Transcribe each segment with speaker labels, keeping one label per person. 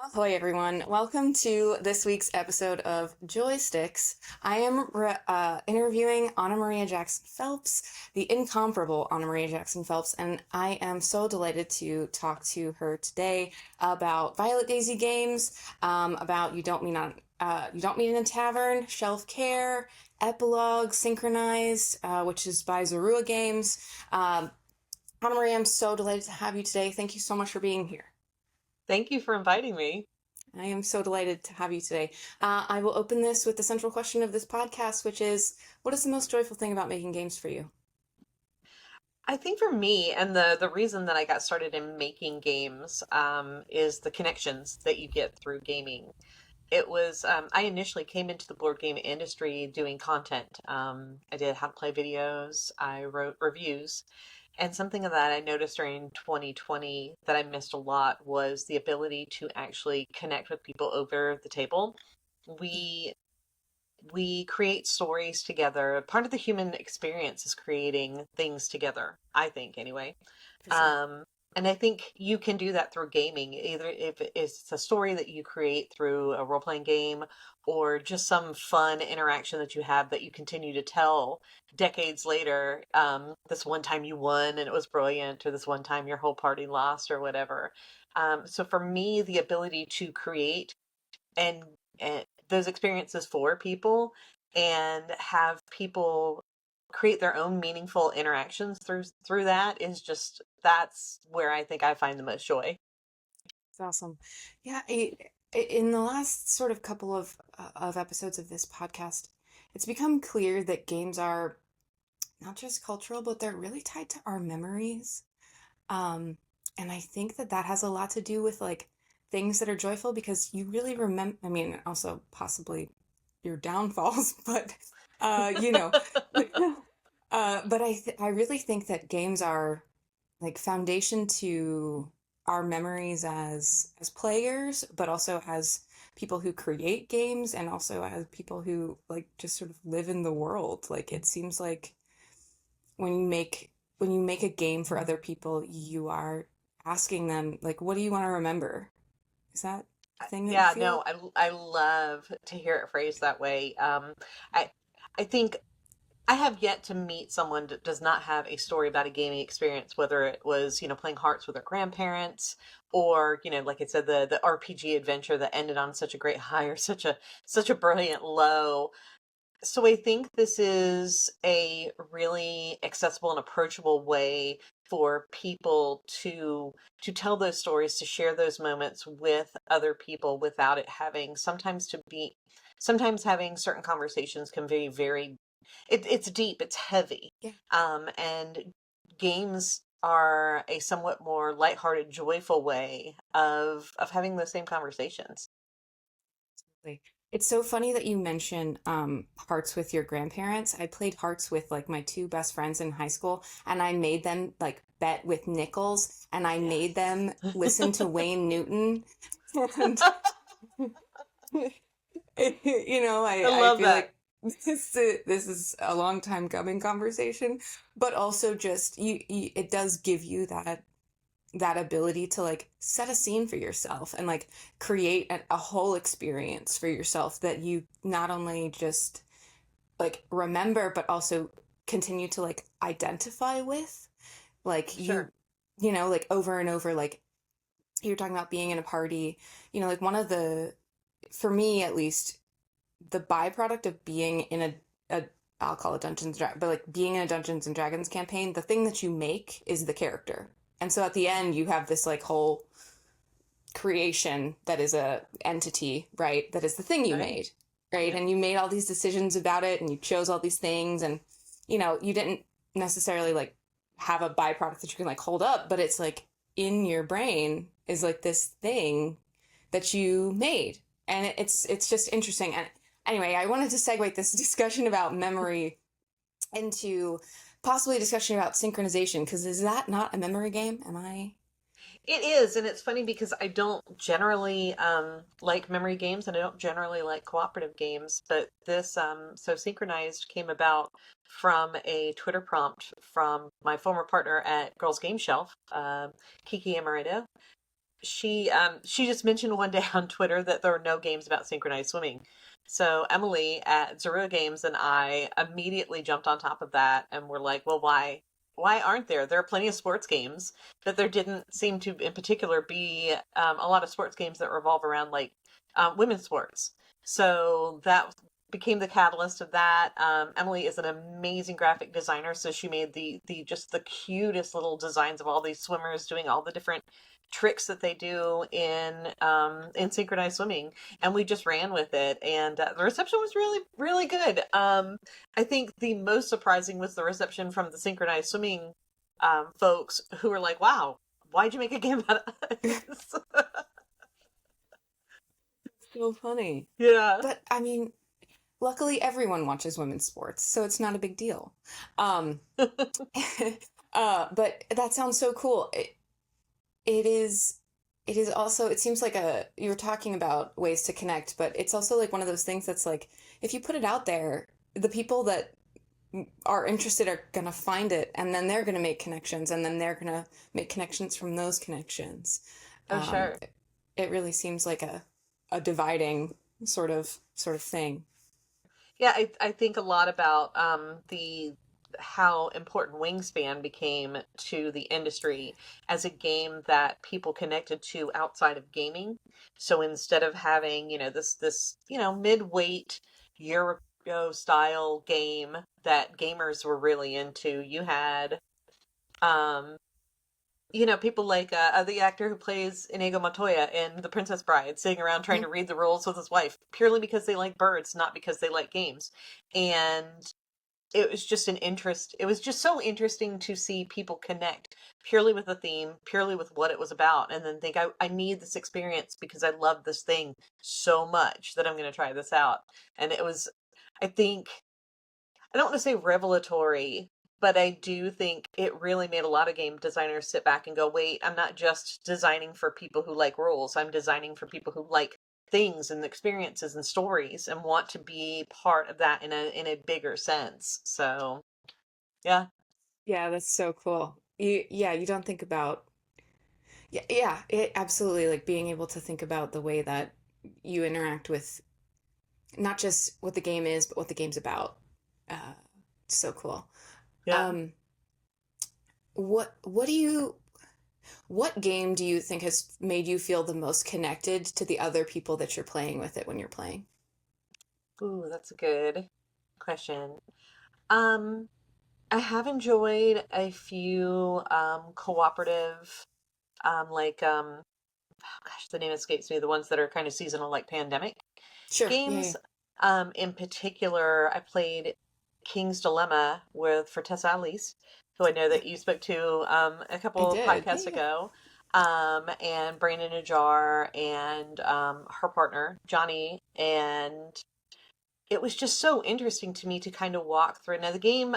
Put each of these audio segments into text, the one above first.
Speaker 1: Ahoy, everyone. Welcome to this week's episode of Joysticks. I am interviewing AnnaMaria Jackson Phelps, the incomparable AnnaMaria Jackson Phelps, and I am so delighted to talk to her today about Violet Daisy games, about You Don't Meet in a Tavern, Shelf Care, Epilogue, Synchronized, which is by Zorua Games. AnnaMaria, I'm so delighted to have you today. Thank you so much for being here.
Speaker 2: Thank you for inviting me.
Speaker 1: I am so delighted to have you today. I will open this with the central question of this podcast, which is, what is the most joyful thing about making games for you?
Speaker 2: I think for me, and the reason that I got started in making games, is the connections that you get through gaming. I initially came into the board game industry doing content. I did how to play videos, I wrote reviews, and something of that I noticed during 2020 that I missed a lot was the ability to actually connect with people over the table. We we create stories together. Part of the human experience is creating things together, I think, anyway.
Speaker 1: For sure.
Speaker 2: Um, and I think you can do that through gaming, either if it's a story that you create through a role playing game or just some fun interaction that you have that you continue to tell decades later. This one time you won and it was brilliant, or this one time your whole party lost, or whatever. So for me, the ability to create and those experiences for people and have people create their own meaningful interactions through that is just that's where I think I find the most joy.
Speaker 1: It's awesome. Yeah, in the last sort of couple of episodes of this podcast, it's become clear that games are not just cultural, but they're really tied to our memories. Um, and I think that that has a lot to do with like things that are joyful because you really remember, I mean, also possibly your downfalls, but you know, but I really think that games are like foundation to our memories as players, but also as people who create games and also as people who like just sort of live in the world. Like it seems like when you make when you make a game for other people, you are asking them like, what do you want to remember? Is that a thing that you
Speaker 2: Yeah,
Speaker 1: feel?
Speaker 2: no, I love to hear it phrased that way. I I think I have yet to meet someone that does not have a story about a gaming experience, whether it was, playing hearts with their grandparents or, like I said, the RPG adventure that ended on such a great high or such a brilliant low. So I think this is a really accessible and approachable way for people to tell those stories, to share those moments with other people without it having sometimes having certain conversations can be very it's deep, it's heavy.
Speaker 1: Yeah.
Speaker 2: And games are a somewhat more lighthearted, joyful way of having those same conversations.
Speaker 1: Absolutely. It's so funny that you mention hearts with your grandparents. I played hearts with like my two best friends in high school, and I made them like bet with nickels, and I made
Speaker 2: Yes.
Speaker 1: them listen to Wayne Newton. And
Speaker 2: I
Speaker 1: I
Speaker 2: love
Speaker 1: feel
Speaker 2: that.
Speaker 1: like this is a long time coming conversation, but also just it does give you that ability to like set a scene for yourself and like create a whole experience for yourself that you not only just like remember but also continue to like identify with like
Speaker 2: Sure.
Speaker 1: like over and over, like you're talking about being in a party, like one of the, for me at least, the byproduct of being in a I'll call it but like being in a Dungeons and Dragons campaign, the thing that you make is the character. And so at the end you have this like whole creation that is a entity, right? That is the thing you
Speaker 2: Right.
Speaker 1: made, right?
Speaker 2: Yeah.
Speaker 1: And you made all these decisions about it and you chose all these things, and you didn't necessarily like have a byproduct that you can like hold up, but it's like in your brain is like this thing that you made. And it's just interesting. And anyway, I wanted to segue this discussion about memory into possibly a discussion about synchronization, because is that not a memory game? Am I?
Speaker 2: It is, and it's funny because I don't generally like memory games and I don't generally like cooperative games, but this so Synchronized came about from a Twitter prompt from my former partner at Girls Game Shelf, Kiki Amarita. she just mentioned one day on Twitter that there are no games about synchronized swimming. So Emily at Zorua Games and I immediately jumped on top of that and were like, well, why aren't there? There are plenty of sports games, but there didn't seem to, in particular, be a lot of sports games that revolve around like women's sports. So that became the catalyst of that. Emily is an amazing graphic designer, so she made the just the cutest little designs of all these swimmers doing all the different tricks that they do in synchronized swimming, and we just ran with it, and the reception was really good. I think the most surprising was the reception from the synchronized swimming folks who were like, wow, why'd you make a game out of us?
Speaker 1: So funny.
Speaker 2: Yeah.
Speaker 1: But I mean, luckily everyone watches women's sports, so it's not a big deal. Um, but that sounds so cool. It is it is also, it seems like a, you were talking about ways to connect, but it's also like one of those things that's like, if you put it out there, the people that are interested are going to find it, and then they're going to make connections, and then they're going to make connections from those connections.
Speaker 2: Oh,
Speaker 1: um,
Speaker 2: sure.
Speaker 1: it really seems like a dividing sort of thing.
Speaker 2: Yeah, I think a lot about the how important Wingspan became to the industry as a game that people connected to outside of gaming. So instead of having, this, mid-weight Euro style game that gamers were really into, you had um people like the actor who plays Inigo Montoya in The Princess Bride, sitting around trying
Speaker 1: Mhm.
Speaker 2: to read the rules with his wife, purely because they like birds, not because they like games. And it was just an interest. It was just so interesting to see people connect purely with the theme, purely with what it was about, and then think, I need this experience because I love this thing so much that I'm going to try this out. And it was, I think, I don't want to say revelatory, but I do think it really made a lot of game designers sit back and go, wait, I'm not just designing for people who like rules. I'm designing for people who like things and experiences and stories and want to be part of that in a bigger sense. So, yeah.
Speaker 1: Yeah, that's so cool. You don't think about, yeah, it absolutely, like being able to think about the way that you interact with not just what the game is, but what the game's about. Uh, so cool.
Speaker 2: Yeah.
Speaker 1: Um, what do you what game do you think has made you feel the most connected to the other people that you're playing with it when you're playing?
Speaker 2: Ooh, that's a good question. Um, I have enjoyed a few cooperative like oh gosh, the name escapes me, the ones that are kind of seasonal like Pandemic
Speaker 1: Sure. Yeah, yeah.
Speaker 2: games. In particular, I played King's Dilemma with for Tessa Alice, who I know
Speaker 1: Yeah,
Speaker 2: that you spoke to a
Speaker 1: I
Speaker 2: couple of
Speaker 1: did.
Speaker 2: podcasts
Speaker 1: Yeah,
Speaker 2: ago, and Brandon Ajar and her partner Johnny, and it was just so interesting to me to kind of walk through. Now the game,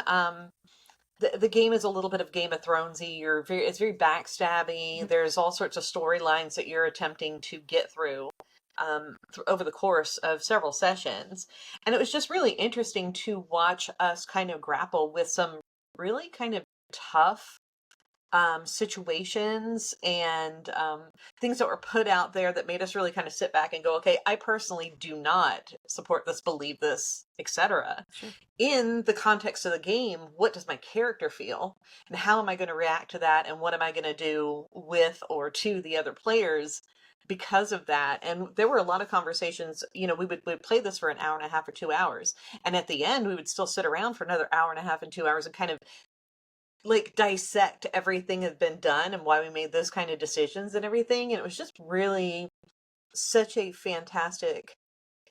Speaker 2: the game is a little bit of Game of Thronesy. It's very backstabby.
Speaker 1: yeah.
Speaker 2: There's all sorts of storylines that you're attempting to get through over the course of several sessions. And it was just really interesting to watch us kind of grapple with some really kind of tough situations and things that were put out there that made us really kind of sit back and go, okay, I personally do not support this, believe this, etc.
Speaker 1: Sure.
Speaker 2: In the context of the game, what does my character feel? And how am I going to react to that? And what am I going to do with or to the other players because of that? And there were a lot of conversations, we'd play this for an hour and a half or 2 hours. And at the end, we would still sit around for another hour and a half and 2 hours and kind of like dissect everything that had been done and why we made those kind of decisions and everything. And it was just really such a fantastic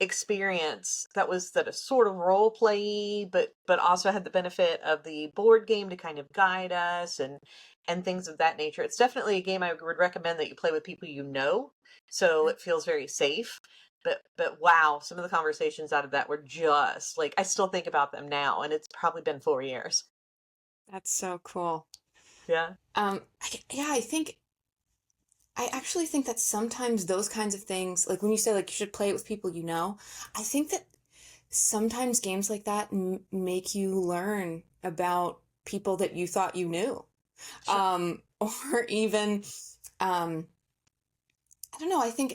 Speaker 2: experience that a sort of role play, but also had the benefit of the board game to kind of guide us and things of that nature. It's definitely a game I would recommend that you play with people so
Speaker 1: Okay.
Speaker 2: it feels very safe. But wow, some of the conversations out of that were just like, I still think about them now, and it's probably been 4 years.
Speaker 1: That's so cool.
Speaker 2: Yeah.
Speaker 1: Yeah, I actually think that sometimes those kinds of things, like when you say like you should play it with people you know, I think that sometimes games like that make you learn about people that you thought you knew.
Speaker 2: Sure.
Speaker 1: Or even, um, don't know.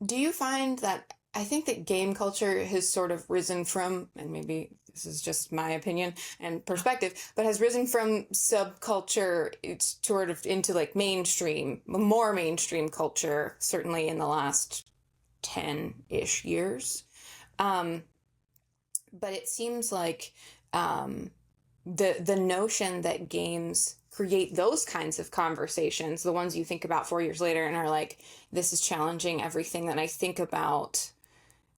Speaker 1: Do you find that I think that game culture has sort of risen from, and maybe this is just my opinion and perspective, but has risen from subculture, it's sort of into like mainstream, more mainstream culture, certainly in the last 10-ish years. Um, but it seems like the notion that games create those kinds of conversations, the ones you think about 4 years later and are like, this is challenging everything that I think about,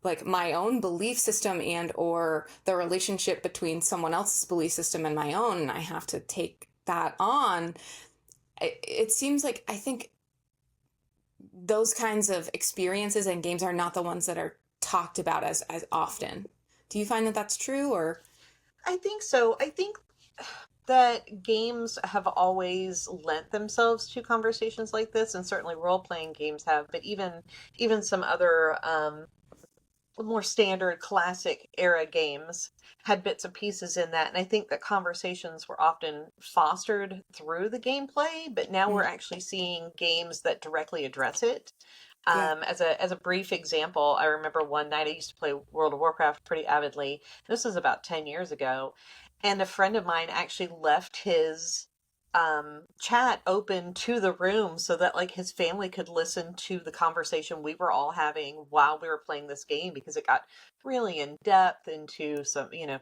Speaker 1: like my own belief system and or the relationship between someone else's belief system and my own, and I have to take that on. It seems like I think those kinds of experiences and games are not the ones that are talked about as often. Do you find that that's true or?
Speaker 2: I think so. I think that games have always lent themselves to conversations like this, and certainly role-playing games have, but even some other more standard classic era games had bits and pieces in that. And I think that conversations were often fostered through the gameplay, but now we're
Speaker 1: Mm,
Speaker 2: actually seeing games that directly address it.
Speaker 1: yeah.
Speaker 2: As a brief example, I remember one night I used to play World of Warcraft pretty avidly. This was about 10 years ago, and a friend of mine actually left his chat open to the room so that like his family could listen to the conversation we were all having while we were playing this game, because it got really in depth into some, into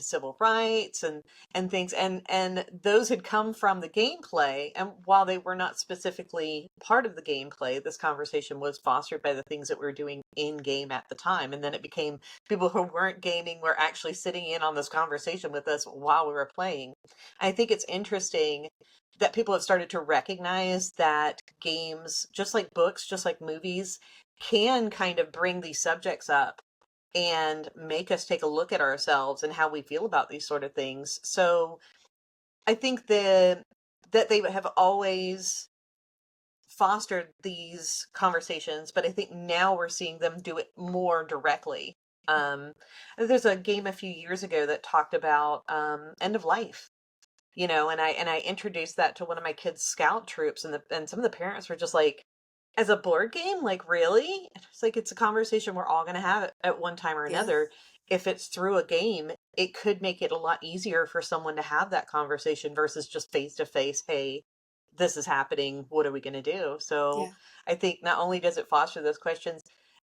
Speaker 2: civil rights and things, and those had come from the gameplay, and while they were not specifically part of the gameplay, this conversation was fostered by the things that we were doing in game at the time, and then it became people who weren't gaming were actually sitting in on this conversation with us while we were playing. I think it's interesting that people have started to recognize that games, just like books, just like movies, can kind of bring these subjects up and make us take a look at ourselves and how we feel about these sort of things. So I think that they have always fostered these conversations, but I think now we're seeing them do it more directly. Um, there's a game a few years ago that talked about end of life, and I introduced that to one of my kids' scout troops, and some of the parents were just like, as a board game, like really? It's like it's a conversation we're all going to have at one time or
Speaker 1: Yeah.
Speaker 2: another. If it's through a game, it could make it a lot easier for someone to have that conversation versus just face to face. Hey, this is happening. What are we going to do? So
Speaker 1: Yeah.
Speaker 2: I think not only does it foster those questions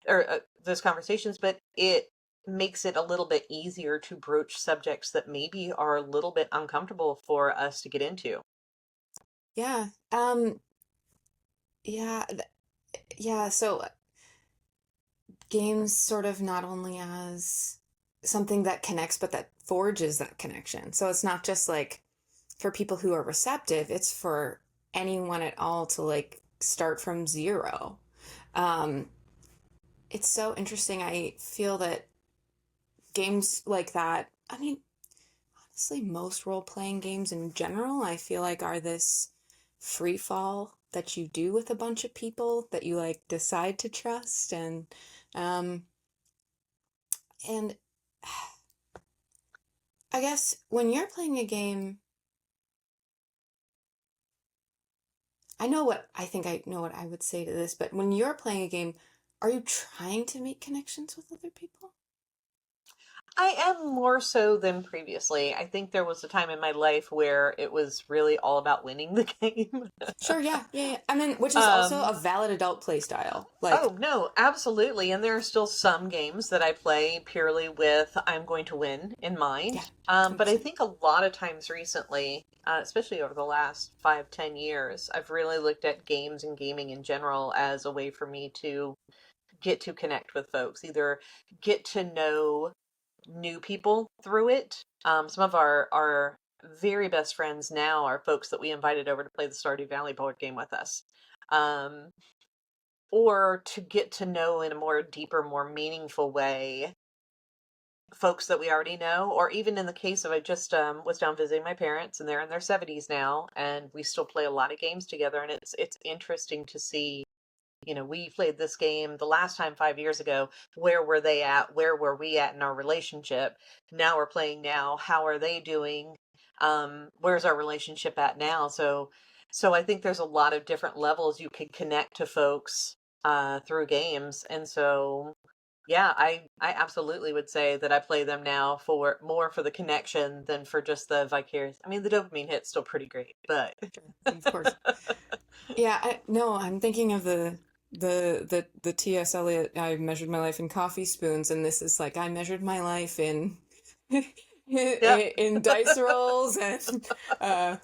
Speaker 2: or those conversations, but it makes it a little bit easier to broach subjects that maybe are a little bit uncomfortable for us to get into.
Speaker 1: Yeah. Yeah. Yeah. So games sort of not only as something that connects, but that forges that connection. So it's not just like for people who are receptive, it's for anyone at all to like start from zero. Um, it's so interesting. I feel that games like that, I mean, honestly, most role playing games in general, I feel like are this free fall that you do with a bunch of people that you like decide to trust um and I guess when you're playing a game, I know what I would say to this, but when you're playing a game, are you trying to make connections with other people?
Speaker 2: I am more so than previously. I think there was a time in my life where it was really all about winning the game.
Speaker 1: Sure, yeah, yeah, yeah. I mean, which is also
Speaker 2: um,
Speaker 1: a valid adult play style. Like,
Speaker 2: oh, no, absolutely. And there are still some games that I play purely with I'm going to win in
Speaker 1: yeah,
Speaker 2: mind. But I
Speaker 1: 100%.
Speaker 2: think a lot of times recently, especially over the last 5, 10 years, I've really looked at games and gaming in general as a way for me to get to connect with folks, either get to know new people through it. Some of our very best friends now are folks that we invited over to play the Stardew Valley board game with us. Um, or to get to know in a more deeper, more meaningful way folks that we already know, or even in the case of I just was down visiting my parents, and they're in their 70s now, and we still play a lot of games together, and it's interesting to see. We played this game the last time 5 years ago. Where were they at? Where were we at in our relationship? Now we're playing now. How are they doing? Where's our relationship at now? So So I think there's a lot of different levels you can connect to folks through games. And so yeah, I absolutely would say that I play them now for more for the connection than for just the vicarious. I mean, the dopamine hit's still pretty great, but
Speaker 1: Sure. Of course. Yeah, no, I'm thinking of the T.S. Eliot, I measured my life in coffee spoons, and this is like I measured my life in
Speaker 2: yep.
Speaker 1: in dice rolls and uh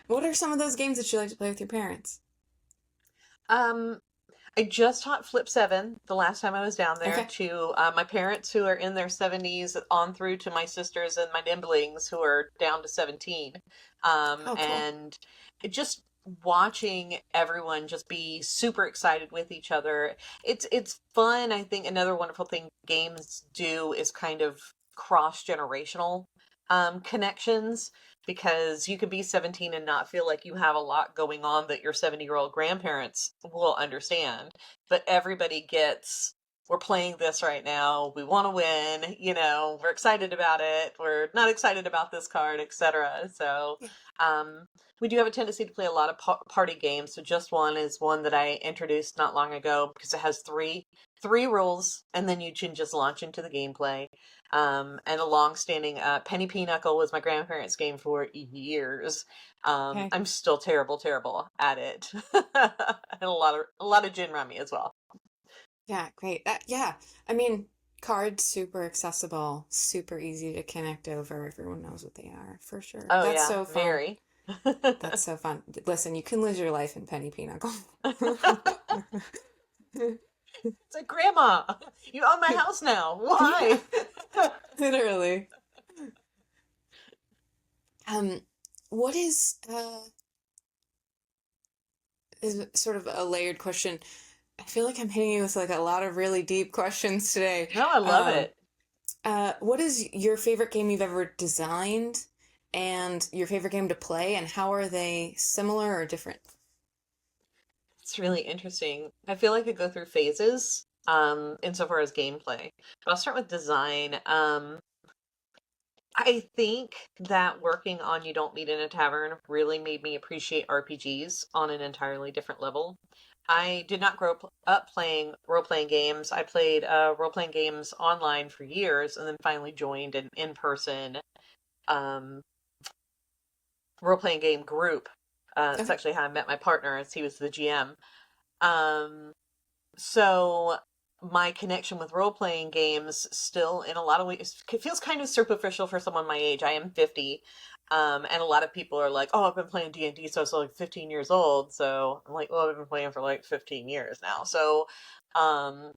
Speaker 1: what are some of those games that you like to play with your parents?
Speaker 2: Um, I just taught Flip 7 the last time I was down there
Speaker 1: Okay.
Speaker 2: to my parents who are in their 70s on through to my sisters and my nibblings who are down to 17.
Speaker 1: Oh, cool.
Speaker 2: And just watching everyone just be super excited with each other. It's fun. I think another wonderful thing games do is kind of cross-generational connections because you could be 17 and not feel like you have a lot going on that your 70-year-old grandparents will understand. But everybody gets, we're playing this right now. We want to win. We're excited about it. We're not excited about this card, etc. So,
Speaker 1: Yeah.
Speaker 2: um, we do have a tendency to play a lot of party games. So, just one is one that I introduced not long ago because it has three rules, and then you can just launch into the gameplay. And a long-standing Penny Pinochle was my grandparents' game for years.
Speaker 1: Okay.
Speaker 2: I'm still terrible, terrible at it, and a lot of gin rummy as well.
Speaker 1: Yeah, great. Yeah. I mean, cards super accessible, super easy to connect over. Everyone knows what they are, for sure.
Speaker 2: Oh
Speaker 1: That's
Speaker 2: yeah,
Speaker 1: so fun.
Speaker 2: very.
Speaker 1: That's so fun. Listen, you can lose your life in penny pinochle.
Speaker 2: It's like, Grandma, you own my house now.
Speaker 1: Yeah,
Speaker 2: Why?
Speaker 1: literally. Um, what is sort of a layered question. I feel like I'm hitting you with like a lot of really deep questions today.
Speaker 2: No, I love
Speaker 1: Um,
Speaker 2: it.
Speaker 1: what is your favorite game you've ever designed and your favorite game to play, and how are they similar or different?
Speaker 2: It's really interesting. I feel like I go through phases, insofar as gameplay. But I'll start with design. I think that working on You Don't Meet in a Tavern really made me appreciate RPGs on an entirely different level. I did not grow up playing role-playing games. I played role-playing games online for years and then finally joined an in-person um, role-playing game group. It's
Speaker 1: Okay.
Speaker 2: actually how I met my partner, as he was the GM. Um, so my connection with role-playing games still in a lot of ways it feels kind of superficial for someone my age. I am 50. And a lot of people are like, "Oh, I've been playing D&D so I was like 15 years old." So I'm like, "Well, I've been playing for like 15 years now." So, um,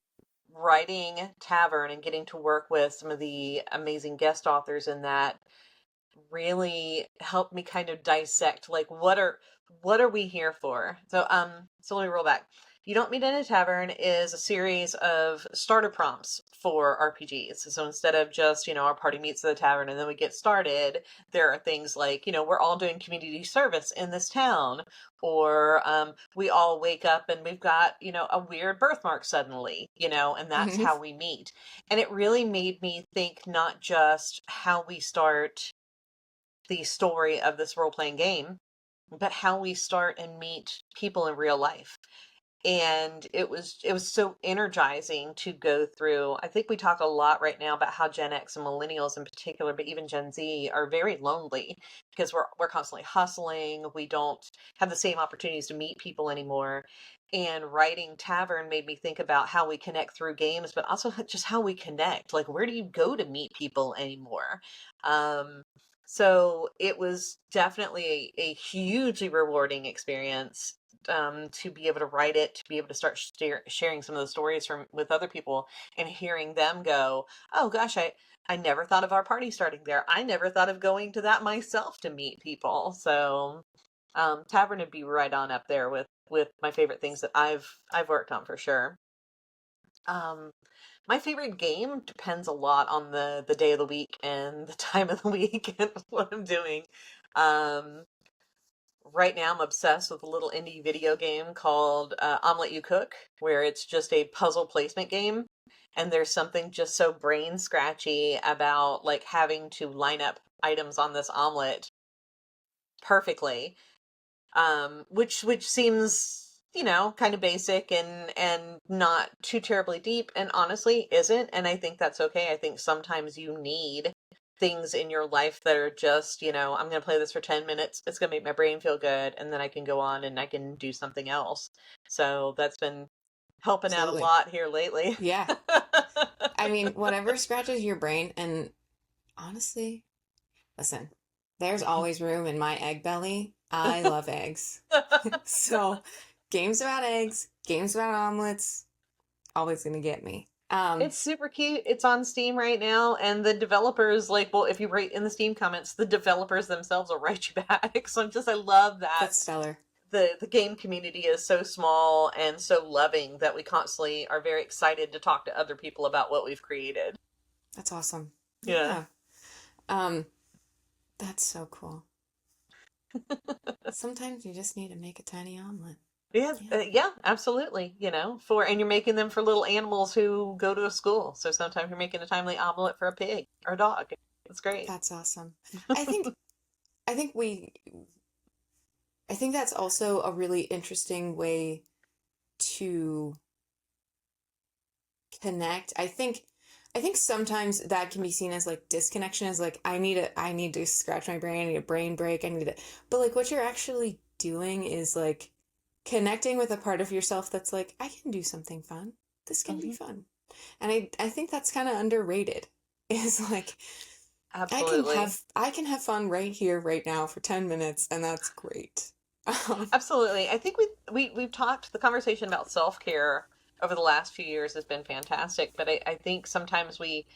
Speaker 2: writing Tavern and getting to work with some of the amazing guest authors in that really helped me kind of dissect like what are we here for. So let me roll back. You Don't Meet in a Tavern is a series of starter prompts for RPGs. So instead of just, our party meets at the tavern and then we get started, there are things like, we're all doing community service in this town, or we all wake up and we've got, a weird birthmark suddenly, and that's
Speaker 1: Hmm.
Speaker 2: how we meet. And it really made me think not just how we start the story of this role playing game, but how we start and meet people in real life. And it was so energizing to go through. I think we talk a lot right now about how Gen X and millennials in particular, but even Gen Z are very lonely because we're constantly hustling. We don't have the same opportunities to meet people anymore. And writing Tavern made me think about how we connect through games, but also just how we connect. Like, where do you go to meet people anymore? Um, so it was definitely a hugely rewarding experience, to be able to write it, to be able to start sharing some of the stories from with other people and hearing them go, "Oh gosh, I never thought of our party starting there. I never thought of going to that myself to meet people." So, Tavern would be right on up there with my favorite things that I've worked on for sure. Um, my favorite game depends a lot on the day of the week and the time of the week and what I'm doing. Um, right now, I'm obsessed with a little indie video game called Omelet You Cook, where it's just a puzzle placement game. And there's something just so brain scratchy about like having to line up items on this omelet perfectly, which seems, kind of basic and not too terribly deep, and honestly isn't. And I think that's okay. I think sometimes you need things in your life that are just, I'm going to play this for 10 minutes. It's going to make my brain feel good, and then I can go on and I can do something else. So that's been helping out a
Speaker 1: Absolutely.
Speaker 2: lot here lately.
Speaker 1: Yeah. I mean, whatever scratches your brain, and honestly, listen, there's always room in my egg belly. I love eggs. So, games about eggs, games about omelets, always gonna get me.
Speaker 2: It's super cute. It's on Steam right now, and the developers, like, well, if you write in the Steam comments, the developers themselves will write you back. So I love that
Speaker 1: That's stellar.
Speaker 2: the game community is so small and so loving that we constantly are very excited to talk to other people about what we've created.
Speaker 1: That's awesome.
Speaker 2: Yeah.
Speaker 1: Yeah. Um, that's so cool. Sometimes you just need to make a tiny omelet.
Speaker 2: Yeah,
Speaker 1: Yeah.
Speaker 2: yeah, absolutely. And you're making them for little animals who go to a school. So sometimes you're making a timely omelet for a pig or a dog. It's great.
Speaker 1: That's awesome. I think I think we I think that's also a really interesting way to connect. I think sometimes that can be seen as like disconnection, as like I need to scratch my brain, I need a brain break, I need to, but like what you're actually doing is like connecting with a part of yourself that's like, I can do something fun. This can be
Speaker 2: Mhm.
Speaker 1: fun. And I think that's kind of underrated. Is like
Speaker 2: Absolutely.
Speaker 1: I can have fun right here, right now for 10 minutes, and that's great. Um,
Speaker 2: Absolutely. I think we've talked the conversation about self-care over the last few years has been fantastic, but I think sometimes we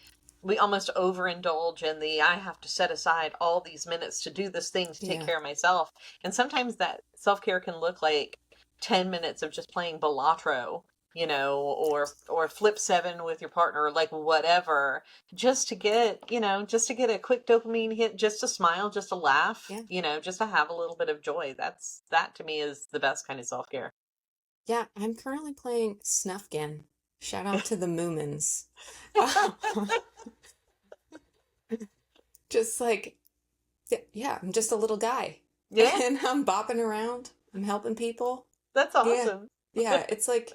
Speaker 2: almost overindulge in the I have to set aside all these minutes to do this thing to take
Speaker 1: yeah.
Speaker 2: care of myself. And sometimes that self-care can look like 10 minutes of just playing Balatro, or Flip 7 with your partner, or like whatever, just to get a quick dopamine hit, just to smile, just to laugh,
Speaker 1: Yeah.
Speaker 2: just to have a little bit of joy. That to me is the best kind of self-care.
Speaker 1: Yeah, I'm currently playing Snuffkin. Shout out to the Moomins. Just like, yeah, I'm just a little guy.
Speaker 2: Yeah,
Speaker 1: And I'm bopping around. I'm helping people.
Speaker 2: that's
Speaker 1: Yeah.
Speaker 2: awesome.
Speaker 1: Yeah, it's like,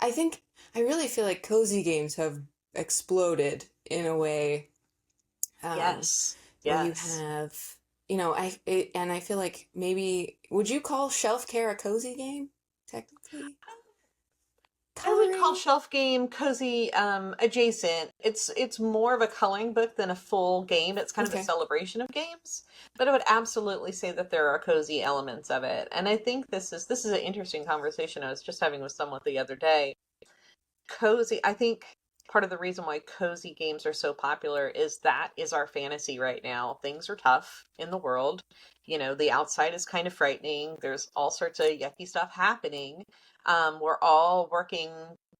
Speaker 1: I think, I really feel like cozy games have exploded in a way, um,
Speaker 2: Yes.
Speaker 1: where you
Speaker 2: Yes.
Speaker 1: have, and I feel like maybe, would you call Shelf Care a cozy game? Technically?
Speaker 2: I would call
Speaker 1: Coloring?
Speaker 2: Shelf Game cozy adjacent. It's more of a coloring book than a full game. It's kind of a
Speaker 1: Okay.
Speaker 2: celebration of games, but I would absolutely say that there are cozy elements of it. And I think this is an interesting conversation I was just having with someone the other day. Cozy, I think part of the reason why cozy games are so popular is that is our fantasy right now. Things are tough in the world. The outside is kind of frightening. There's all sorts of yucky stuff happening. We're all working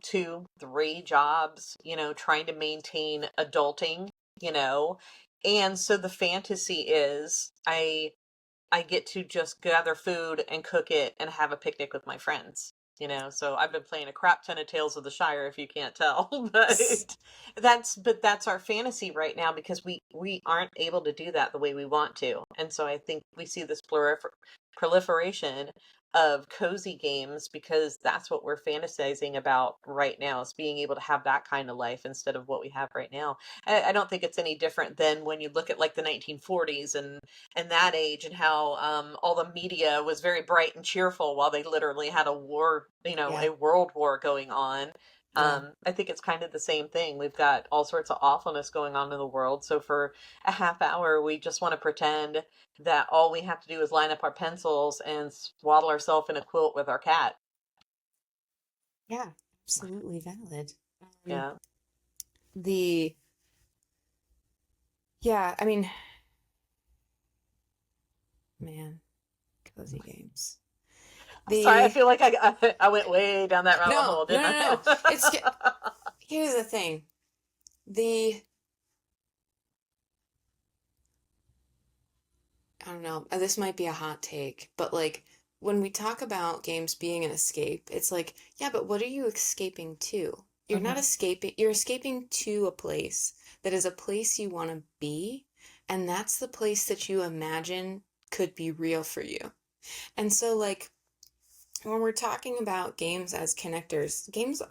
Speaker 2: 2, 3 jobs, trying to maintain adulting, you know. And so the fantasy is I get to just gather food and cook it and have a picnic with my friends. So I've been playing a crap ton of Tales of the Shire, if you can't tell, but that's our fantasy right now because we aren't able to do that the way we want to. And so I think we see this proliferation of cozy games because that's what we're fantasizing about right now, is being able to have that kind of life instead of what we have right now. I don't think it's any different than when you look at like the 1940s and that age, and how all the media was very bright and cheerful while they literally had a war,
Speaker 1: Yeah.
Speaker 2: a world war going on.
Speaker 1: Yeah.
Speaker 2: I think it's kind of the same thing. We've got all sorts of awfulness going on in the world. So for a half hour, we just want to pretend that all we have to do is line up our pencils and swaddle ourselves in a quilt with our cat.
Speaker 1: Yeah. Absolutely valid. Um,
Speaker 2: Yeah.
Speaker 1: the Yeah, I mean, man, cozy games.
Speaker 2: Sorry, I
Speaker 1: The
Speaker 2: feel like I went way down that rabbit
Speaker 1: No,
Speaker 2: hole,
Speaker 1: no,
Speaker 2: didn't
Speaker 1: no, no.
Speaker 2: I?
Speaker 1: It's Here's the thing. The I don't know. This might be a hot take, but like when we talk about games being an escape, it's like, yeah, but what are you escaping to? You're not
Speaker 2: Mhm.
Speaker 1: escaping, you're escaping to a place that is a place you want to be, and that's the place that you imagine could be real for you. And so, like, when we're talking about games as connectors, games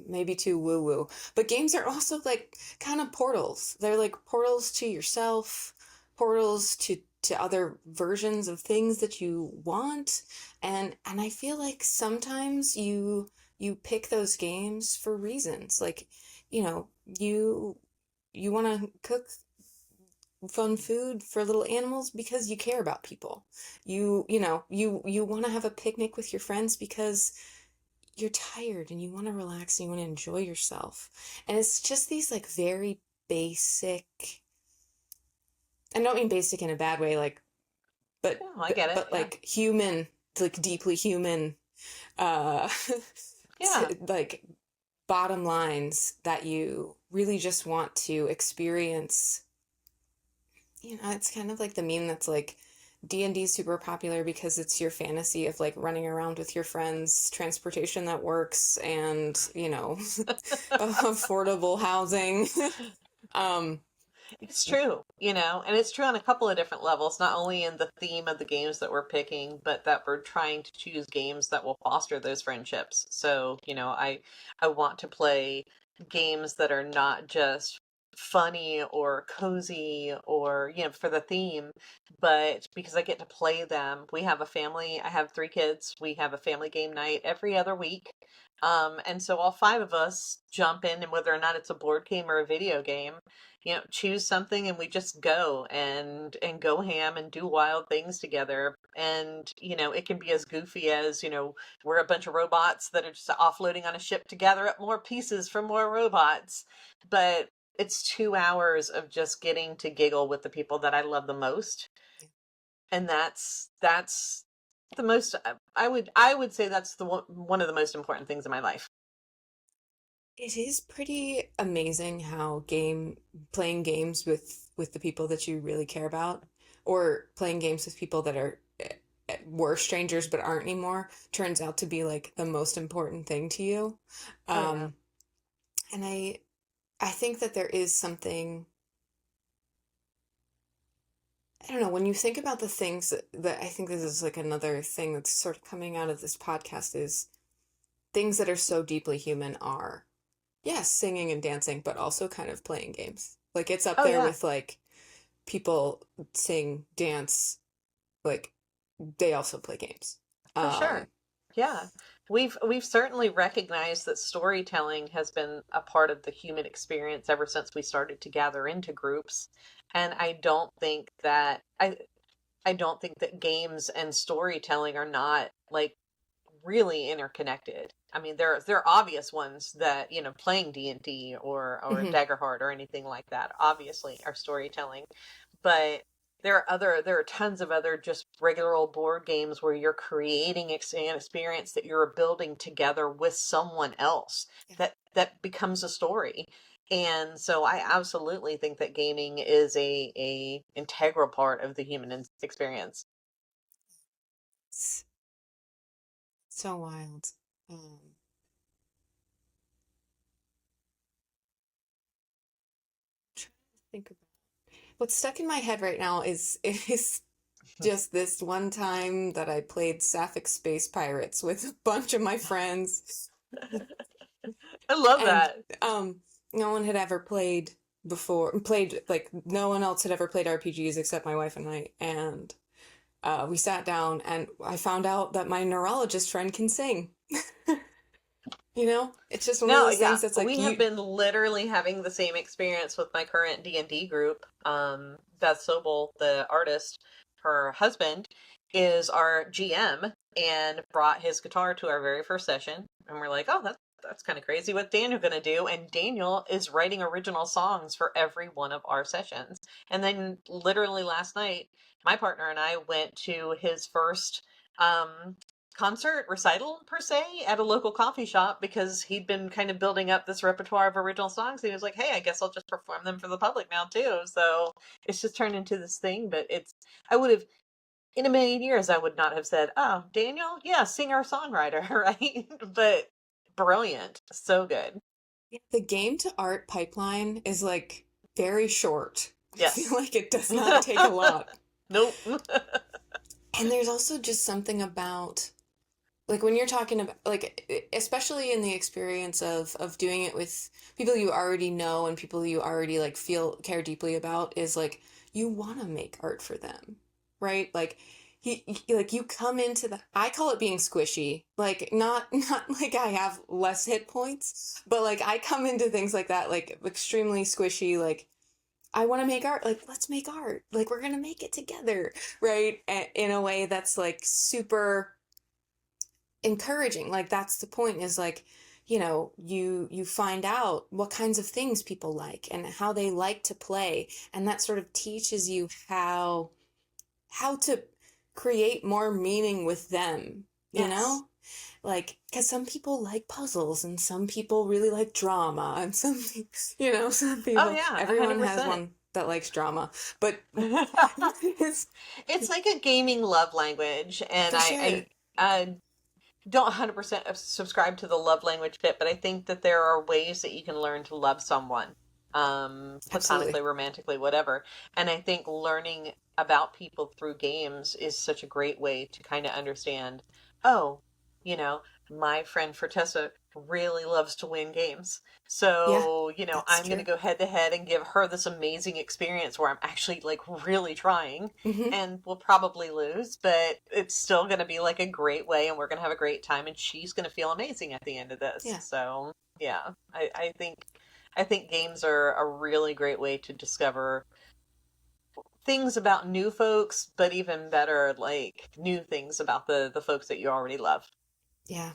Speaker 1: maybe too woo woo, but games are also like kind of portals. They're like portals to yourself, portals to other versions of things that you want. And I feel like sometimes you pick those games for reasons. Like, you know, you want to cook fun food for little animals because you care about people. You want to have a picnic with your friends because you're tired and you want to relax and you want to enjoy yourself. And it's just these like very basic, I don't mean basic in a bad way, like, but
Speaker 2: Yeah, I get it.
Speaker 1: but
Speaker 2: Yeah.
Speaker 1: like human, like deeply human, uh
Speaker 2: Yeah.
Speaker 1: like bottom lines that you really just want to experience. It's kind of like the meme that's like D&D is super popular because it's your fantasy of like running around with your friends, transportation that works, and, affordable housing. um,
Speaker 2: It's true, and it's true on a couple of different levels, not only in the theme of the games that we're picking, but that we're trying to choose games that will foster those friendships. So, I want to play games that are not just funny or cozy or, for the theme, but because I get to play them. We have a family, I have 3 kids, we have a family game night every other week. And so all 5 of us jump in, and whether or not it's a board game or a video game, choose something and we just go and go ham and do wild things together. And it can be as goofy as, we're a bunch of robots that are just offloading on a ship to gather up more pieces from more robots. But it's 2 hours of just getting to giggle with the people that I love the most. And that's the most, I would say that's one of the most important things in my life.
Speaker 1: it is pretty amazing how game playing games with the people that you really care about, or playing games with people that are were strangers but aren't anymore, turns out to be like the most important thing to you.
Speaker 2: Oh yeah.
Speaker 1: Um, and I think that there is something, I don't know, when you think about the things that I think this is like another thing that's sort of coming out of this podcast is things that are so deeply human are, yes, singing and dancing, but also kind of playing games. Like it's up
Speaker 2: Oh
Speaker 1: there
Speaker 2: yeah,
Speaker 1: with like people sing, dance, like they also play games.
Speaker 2: for sure.
Speaker 1: Um,
Speaker 2: Yeah. We've certainly recognized that storytelling has been a part of the human experience ever since we started to gather into groups. And I don't think that games and storytelling are not like really interconnected. I mean, there are obvious ones that, playing D&D or
Speaker 1: mhm,
Speaker 2: Daggerheart or anything like that obviously are storytelling. But there are tons of other just regular old board games where you're creating an experience that you're building together with someone else,
Speaker 1: yeah,
Speaker 2: that becomes a story. And so I absolutely think that gaming is a integral part of the human experience.
Speaker 1: it's so wild. Um, trying to think about what's stuck in my head right now is just this one time that I played Sapphic Space Pirates with a bunch of my friends,
Speaker 2: I love
Speaker 1: and
Speaker 2: that.
Speaker 1: no one had ever played like no one else had ever played RPGs except my wife and I, and we sat down and I found out that my neurologist friend can sing. It's just one of
Speaker 2: No,
Speaker 1: those
Speaker 2: yeah,
Speaker 1: things that's like
Speaker 2: we have
Speaker 1: you.
Speaker 2: been literally having the same experience with my current D&D group. Beth Sobel, the artist, her husband is our GM and brought his guitar to our very first session. And we're like, oh, that's kind of crazy. What's Daniel gonna do? And Daniel is writing original songs for every one of our sessions. And then literally last night, my partner and I went to his first um concert recital per se at a local coffee shop because he'd been kind of building up this repertoire of original songs. He was like, hey, I guess I'll just perform them for the public now too. So it's just turned into this thing. But I would have, in a million years, I would not have said, oh, Daniel, yeah, singer songwriter, right? But brilliant, so good.
Speaker 1: The game to art pipeline is like very short. I feel
Speaker 2: Yes.
Speaker 1: like it does not take a lot.
Speaker 2: Nope.
Speaker 1: And there's also just something about like when you're talking about like especially in the experience of doing it with people you already know and people you already like feel care deeply about is like you want to make art for them, right? Like like you come into the I call it being squishy, like not like I have less hit points, but like I come into things like that like extremely squishy, like I want to make art, like let's make art, like we're gonna make it together, right? In a way that's like super encouraging. Like that's the point, is like, you find out what kinds of things people like and how they like to play, and that sort of teaches you how to create more meaning with them, you
Speaker 2: Yes.
Speaker 1: know? Like, because some people like puzzles and some people really like drama, and some, some
Speaker 2: Oh
Speaker 1: people,
Speaker 2: yeah,
Speaker 1: everyone has
Speaker 2: 100%.
Speaker 1: one that likes drama, but it's
Speaker 2: It's like a gaming love language, and
Speaker 1: for sure.
Speaker 2: I don't 100% subscribe to the love language bit, but I think that there are ways that you can learn to love someone, platonically,
Speaker 1: Absolutely.
Speaker 2: romantically, whatever. And I think learning about people through games is such a great way to kind of understand, oh, you know, my friend Fertessa really loves to win games.
Speaker 1: Yeah,
Speaker 2: So,
Speaker 1: that's
Speaker 2: I'm going to
Speaker 1: true.
Speaker 2: go head to head and give her this amazing experience where I'm actually like really trying
Speaker 1: Hmm.
Speaker 2: and we'll probably lose, but it's still going to be like a great way, and we're going to have a great time, and she's going to feel amazing at the end of this.
Speaker 1: Yeah.
Speaker 2: So yeah, I think games are a really great way to discover things about new folks, but even better, like new things about the folks that you already love.
Speaker 1: Yeah.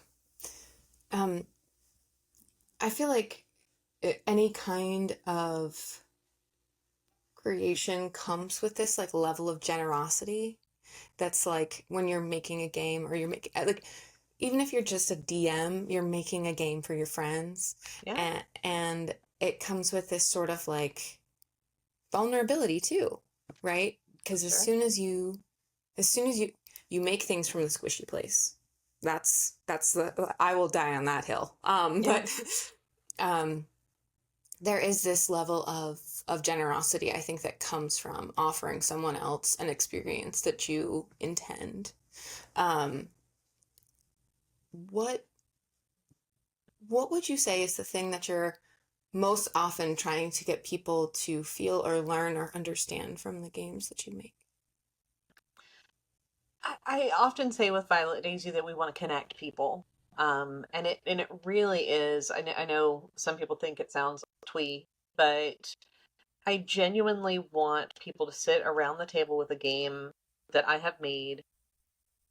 Speaker 1: Um, I feel like any kind of creation comes with this like level of generosity that's like when you're making a game, or you're making like even if you're just a DM, you're making a game for your friends,
Speaker 2: Yeah,
Speaker 1: and it comes with this sort of like vulnerability too, right? Because as
Speaker 2: sure.
Speaker 1: soon as you make things from the squishy place, that's the I will die on that hill.
Speaker 2: Yeah.
Speaker 1: But um there is this level of generosity, I think, that comes from offering someone else an experience that you intend. Um, what what would you say is the thing that you're most often trying to get people to feel or learn or understand from the games that you make?
Speaker 2: I often say with Violet Daisy that we want to connect people. And it really is. I know some people think it sounds twee, but I genuinely want people to sit around the table with a game that I have made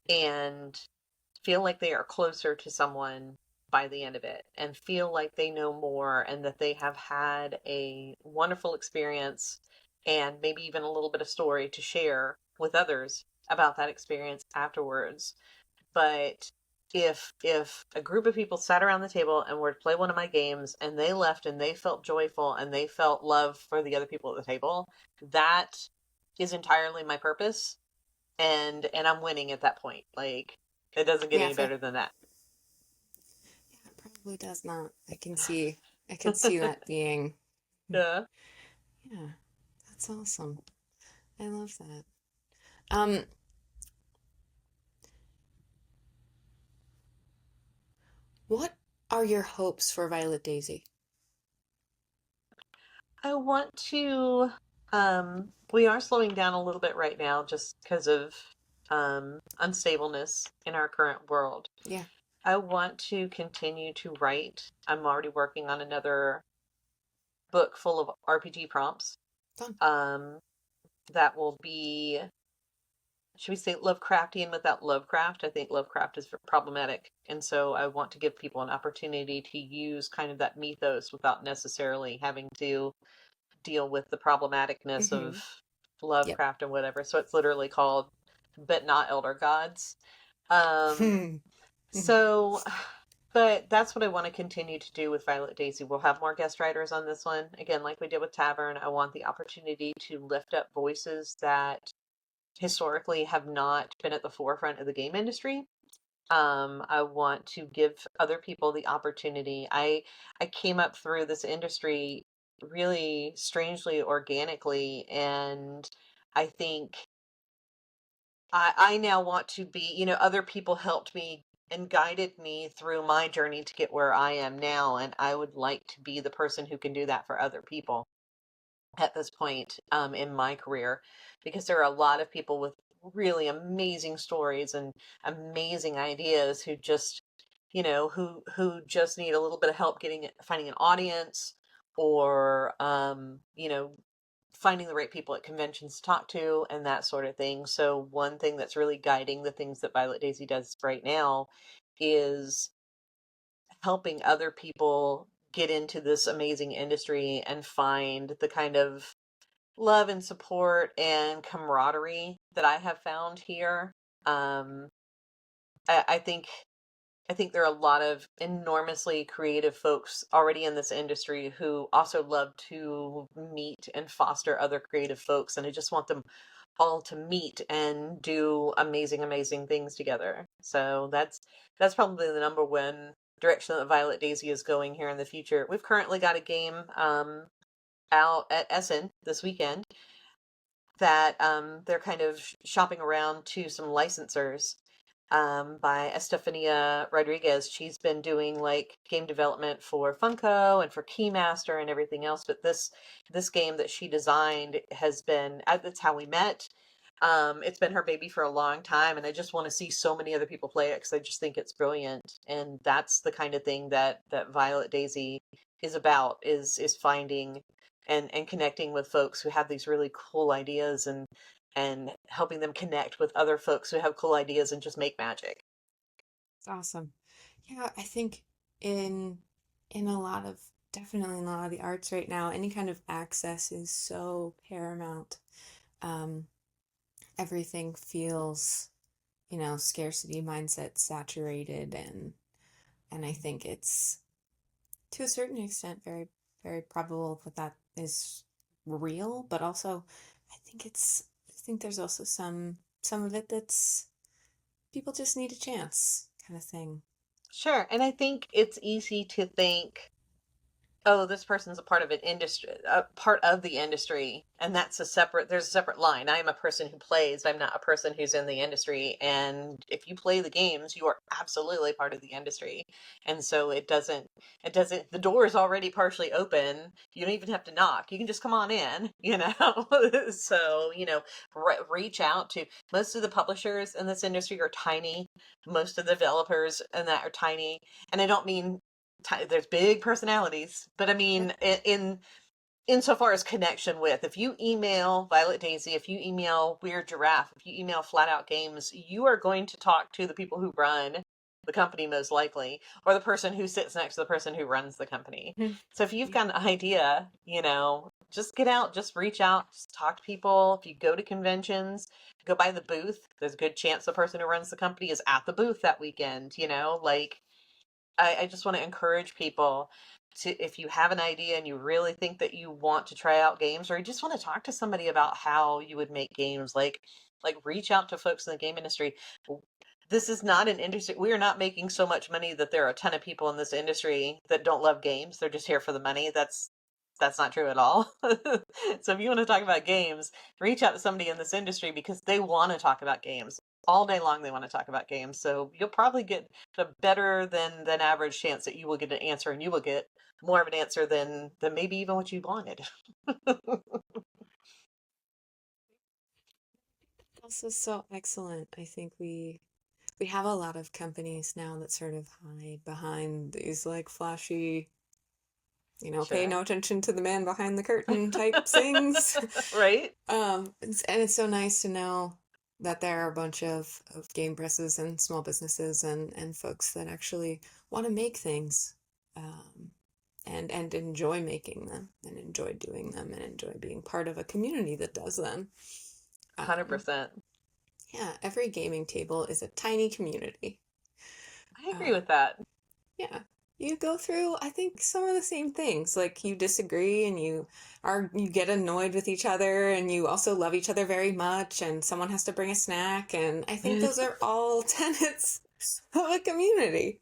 Speaker 2: and feel like they are closer to someone by the end of it, and feel like they know more and that they have had a wonderful experience and maybe even a little bit of story to share with others about that experience afterwards. But if a group of people sat around the table and were to play one of my games and they left and they felt joyful and they felt love for the other people at the table, that is entirely my purpose, and I'm winning at that point. Like, it doesn't get
Speaker 1: Yeah,
Speaker 2: any
Speaker 1: fair.
Speaker 2: better than that.
Speaker 1: Yeah, it probably does not. I could see that being.
Speaker 2: Yeah.
Speaker 1: Yeah, that's awesome. I love that. Um, what are your hopes for Violet Daisy?
Speaker 2: I want to we are slowing down a little bit right now just because of unstableness in our current world.
Speaker 1: Yeah,
Speaker 2: I want to continue to write. I'm already working on another book full of RPG prompts.
Speaker 1: fun.
Speaker 2: Um, that will be, should we say, Lovecraftian without Lovecraft? I think Lovecraft is problematic. And so I want to give people an opportunity to use kind of that mythos without necessarily having to deal with the problematicness
Speaker 1: Mm-hmm.
Speaker 2: of
Speaker 1: Yep.
Speaker 2: Lovecraft and whatever. So it's literally called But Not Elder Gods. Um, so but that's what I want to continue to do with Violet Daisy. We'll have more guest writers on this one. Again, like we did with Tavern, I want the opportunity to lift up voices that historically have not been at the forefront of the game industry. I want to give other people the opportunity. I came up through this industry really strangely organically, and I think I now want to be, other people helped me and guided me through my journey to get where I am now. And I would like to be the person who can do that for other people at this point in my career, because there are a lot of people with really amazing stories and amazing ideas who just, who just need a little bit of help finding an audience, or, finding the right people at conventions to talk to and that sort of thing. So one thing that's really guiding the things that Violet Daisy does right now is helping other people get into this amazing industry and find the kind of love and support and camaraderie that I have found here. Um, I think there are a lot of enormously creative folks already in this industry who also love to meet and foster other creative folks, and I just want them all to meet and do amazing, amazing things together. So that's probably the number one direction that Violet Daisy is going here in the future. We've currently got a game out at Essen this weekend that they're kind of shopping around to some licensors, by Estefania Rodriguez. She's been doing like game development for Funko and for Keymaster and everything else. But this game that she designed has been, that's how we met. It's been her baby for a long time, and I just want to see so many other people play it because I just think it's brilliant. And that's the kind of thing that Violet Daisy is about, is finding and connecting with folks who have these really cool ideas, and helping them connect with other folks who have cool ideas and just make magic.
Speaker 1: It's awesome. Yeah, I think in in a lot of definitely in a lot of the arts right now, any kind of access is so paramount. Um, Everything feels, scarcity mindset saturated, and I think it's to a certain extent very, very probable that that is real, but also I think there's also some of it that's people just need a chance kind of thing.
Speaker 2: Sure. And I think it's easy to think, oh, this person's a part of an industry, a part of the industry, and there's a separate line. I am a person who plays, I'm not a person who's in the industry. And if you play the games, you are absolutely part of the industry. And so the door is already partially open. You don't even have to knock. You can just come on in, So, reach out to most of the publishers in this industry are tiny. Most of the developers in that are tiny. And I don't mean there's big personalities, but I
Speaker 1: Yep.
Speaker 2: mean, in insofar as connection with, if you email Violet Daisy, if you email Weird Giraffe, if you email Flat Out Games, you are going to talk to the people who run the company most likely, or the person who sits next to the person who runs the company. So if you've
Speaker 1: Yeah.
Speaker 2: got an idea, just get out, just reach out, just talk to people. If you go to conventions, go by the booth, there's a good chance the person who runs the company is at the booth that weekend, like I just want to encourage people to, if you have an idea and you really think that you want to try out games, or you just want to talk to somebody about how you would make games, like reach out to folks in the game industry. This is not an industry. We are not making so much money that there are a ton of people in this industry that don't love games. They're just here for the money. That's not true at all. So if you want to talk about games, reach out to somebody in this industry because they want to talk about games. All day long they want to talk about games. So you'll probably get a better than average chance that you will get an answer, and you will get more of an answer than maybe even what you wanted.
Speaker 1: Also so excellent. I think we have a lot of companies now that sort of hide behind these like flashy, pay
Speaker 2: Sure.
Speaker 1: no attention to the man behind the curtain type things.
Speaker 2: Right?
Speaker 1: And it's so nice to know that there are a bunch of game presses and small businesses and folks that actually want to make things, um, and enjoy making them and enjoy doing them and enjoy being part of a community that does them. Um,
Speaker 2: 100%.
Speaker 1: yeah, every gaming table is a tiny community.
Speaker 2: I agree
Speaker 1: Uh,
Speaker 2: with that.
Speaker 1: yeah, you go through, I think, some of the same things. Like you disagree and you get annoyed with each other and you also love each other very much and someone has to bring a snack, and I think those are all tenets of a community,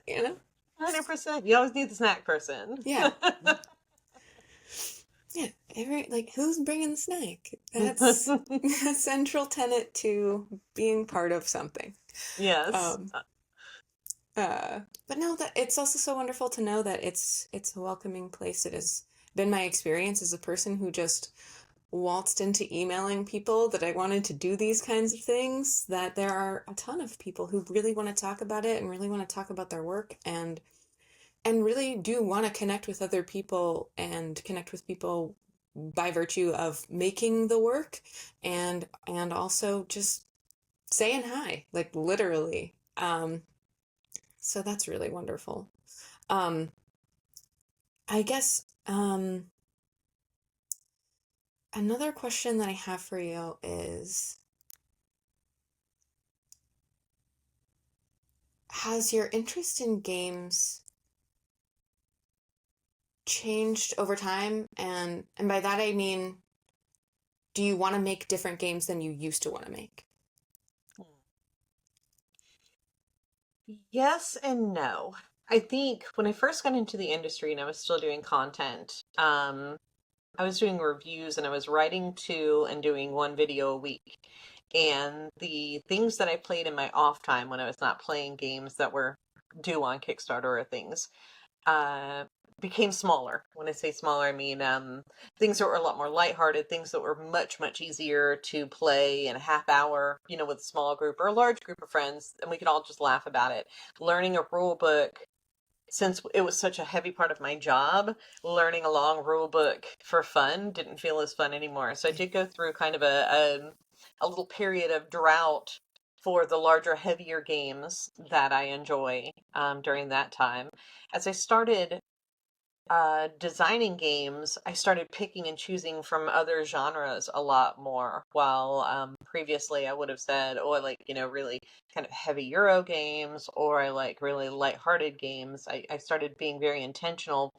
Speaker 1: you know?
Speaker 2: 100%. You always need the snack person.
Speaker 1: Yeah. Yeah, like who's bringing the snack? That's a central tenet to being part of something.
Speaker 2: Yes.
Speaker 1: Um, but no, that it's also so wonderful to know that it's a welcoming place. It has been my experience as a person who just waltzed into emailing people that I wanted to do these kinds of things, that there are a ton of people who really want to talk about it and really want to talk about their work and really do want to connect with other people and connect with people by virtue of making the work and also just saying hi, like literally. So that's really wonderful. Um, I guess another question that I have for you is, has your interest in games changed over time? And by that I mean, do you want to make different games than you used to want to make?
Speaker 2: Yes and no. I think when I first got into the industry and I was still doing content, I was doing reviews and I was writing two and doing one video a week. And the things that I played in my off time when I was not playing games that were due on Kickstarter or things, uh, became smaller. When I say smaller, I mean things that were a lot more lighthearted, things that were much, much easier to play in a half hour, with a small group or a large group of friends, and we could all just laugh about it. Learning a rule book, since it was such a heavy part of my job, learning a long rule book for fun didn't feel as fun anymore. So I did go through kind of a little period of drought for the larger, heavier games that I enjoy during that time. As I started designing games, I started picking and choosing from other genres a lot more. While previously I would have said, oh, I like, really kind of heavy Euro games, or I like really lighthearted games. I started being very intentional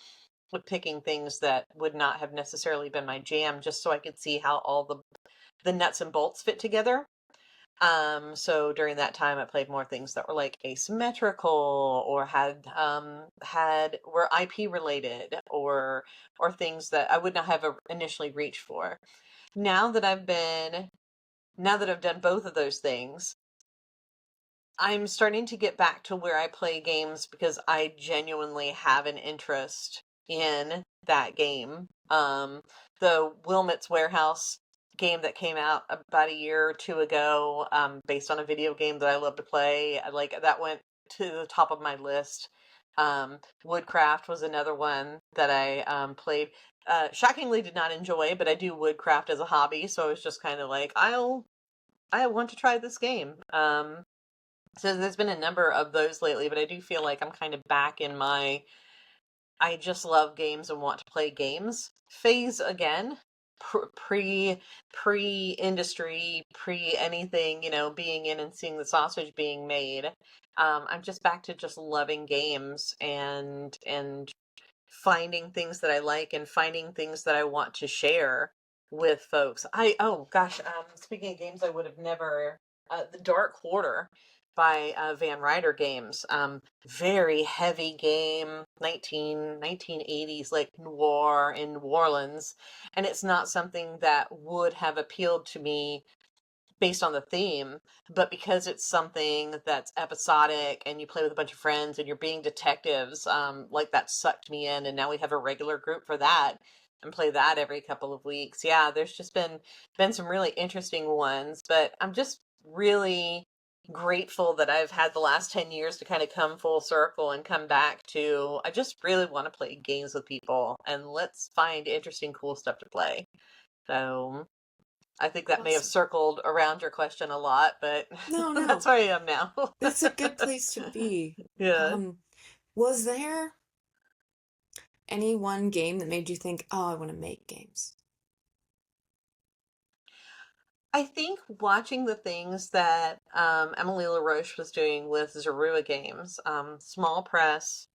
Speaker 2: with picking things that would not have necessarily been my jam, just so I could see how all the nuts and bolts fit together. So during that time, I played more things that were like asymmetrical or were IP related or things that I would not have initially reached for. Now that now that I've done both of those things, I'm starting to get back to where I play games because I genuinely have an interest in that game. The Wilmot's Warehouse game that came out about a year or two ago, based on a video game that I love to play, that went to the top of my list. Woodcraft was another one that I played. Shockingly did not enjoy, but I do woodcraft as a hobby, so I was just kind of like, I want to try this game. So there's been a number of those lately, but I do feel like I'm kind of back in my I just love games and want to play games phase again. Pre industry, pre anything, being in and seeing the sausage being made. I'm just back to just loving games and finding things that I like and finding things that I want to share with folks. Oh gosh, speaking of games I would have never The Dark Quarter by Van Ryder Games. Very heavy game, 1980s like noir in New Orleans, and it's not something that would have appealed to me based on the theme, but because it's something that's episodic and you play with a bunch of friends and you're being detectives, like that sucked me in, and now we have a regular group for that and play that every couple of weeks. Yeah, there's just been some really interesting ones, but I'm just really grateful that I've had the last 10 years to kind of come full circle and come back to I just really want to play games with people and let's find interesting cool stuff to play. So I think that may have
Speaker 1: Awesome.
Speaker 2: circled around your question a lot, but
Speaker 1: No,
Speaker 2: that's
Speaker 1: no.
Speaker 2: where I am now.
Speaker 1: That's a good place to be.
Speaker 2: Yeah.
Speaker 1: Um, was there any one game that made you think, "Oh, I want to make games"?
Speaker 2: I think watching the things that Emily LaRoche was doing with Zorua Games, small press,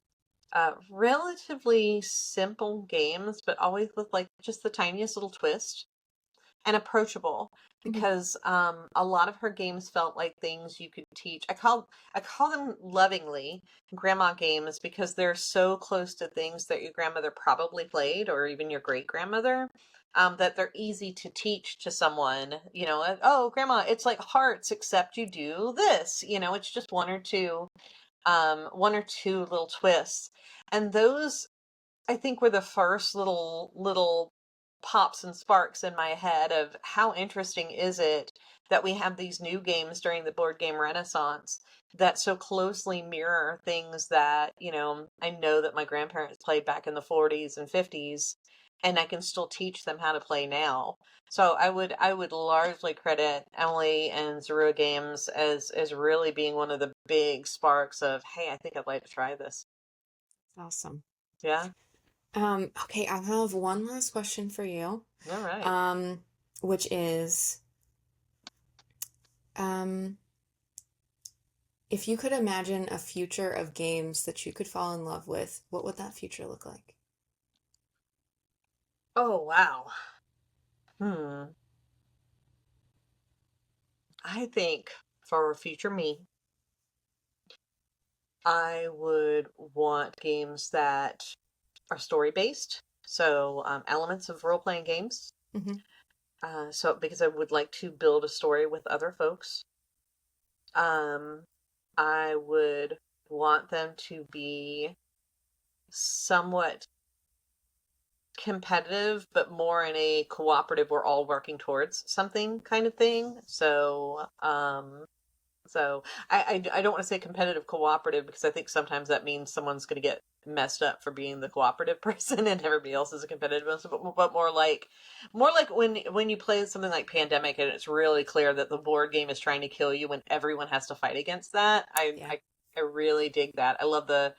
Speaker 2: relatively simple games, but always with like just the tiniest little twist. and approachable,
Speaker 1: Hmm.
Speaker 2: because a lot of her games felt like things you could teach. I call them lovingly grandma games because they're so close to things that your grandmother probably played, or even your great grandmother, that they're easy to teach to someone. Oh, grandma, it's like hearts, except you do this. It's just one or two little twists, and those, I think, were the first little pops and sparks in my head of how interesting is it that we have these new games during the board game renaissance that so closely mirror things that, I know that my grandparents played back in the 40s and 50s, and I can still teach them how to play now. So I would largely credit Emily and Zorua Games as really being one of the big sparks of, hey, I think I'd like to try this.
Speaker 1: Awesome.
Speaker 2: Yeah.
Speaker 1: Okay, I have one last question for you,
Speaker 2: All right.
Speaker 1: um, which is, um, if you could imagine a future of games that you could fall in love with, what would that future look like?
Speaker 2: Oh, wow. Hmm. I think for future me, I would want games that are story based. So, elements of role playing games.
Speaker 1: Hmm.
Speaker 2: So, because I would like to build a story with other folks. Um, I would want them to be somewhat competitive, but more in a cooperative, we're all working towards something kind of thing. So I don't want to say competitive cooperative, because I think sometimes that means someone's going to get messed up for being the cooperative person and everybody else is a competitive person. But more like when you play something like Pandemic and it's really clear that the board game is trying to kill you when everyone has to fight against that. I
Speaker 1: Yeah.
Speaker 2: I, I really dig that. I love the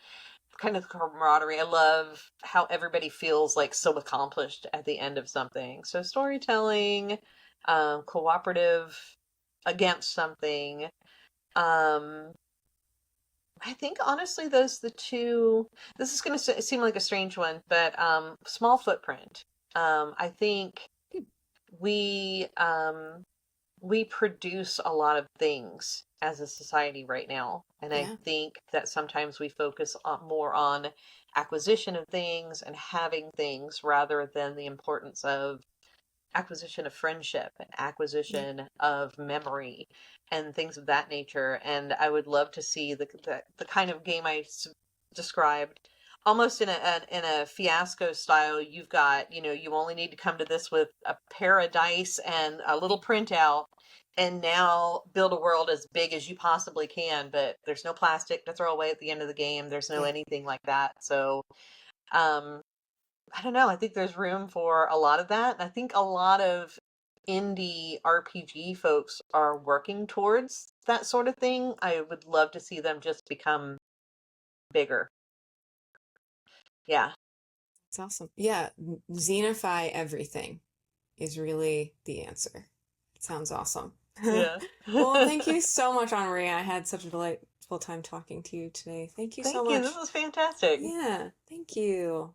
Speaker 2: kind of camaraderie. I love how everybody feels like so accomplished at the end of something. So storytelling, cooperative against something. Um, I think honestly, those the two. This is going to seem like a strange one, but small footprint. I think we we produce a lot of things as a society right now, and I
Speaker 1: Yeah.
Speaker 2: think that sometimes we focus more on acquisition of things and having things rather than the importance of acquisition of friendship and
Speaker 1: Yeah.
Speaker 2: acquisition of memory and things of that nature. And I would love to see the kind of game described, almost in a fiasco style. You've got, you only need to come to this with a pair of dice and a little printout, and now build a world as big as you possibly can, but there's no plastic to throw away at the end of the game. There's no
Speaker 1: Yeah.
Speaker 2: anything like that. So um I don't know. I think there's room for a lot of that. And I think a lot of indie RPG folks are working towards that sort of thing. I would love to see them just become bigger. Yeah.
Speaker 1: It's awesome. Yeah. Xenify everything is really the answer. It sounds awesome.
Speaker 2: Yeah.
Speaker 1: Well, thank you so much, AnnaMaria. I had such a delightful time talking to you today. Thank you so
Speaker 2: Thank you. This
Speaker 1: much.
Speaker 2: was fantastic.
Speaker 1: Yeah, thank you.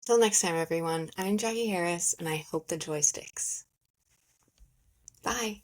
Speaker 1: Till next time, everyone, I'm Jackie Harris, and I hope the joy sticks. Bye.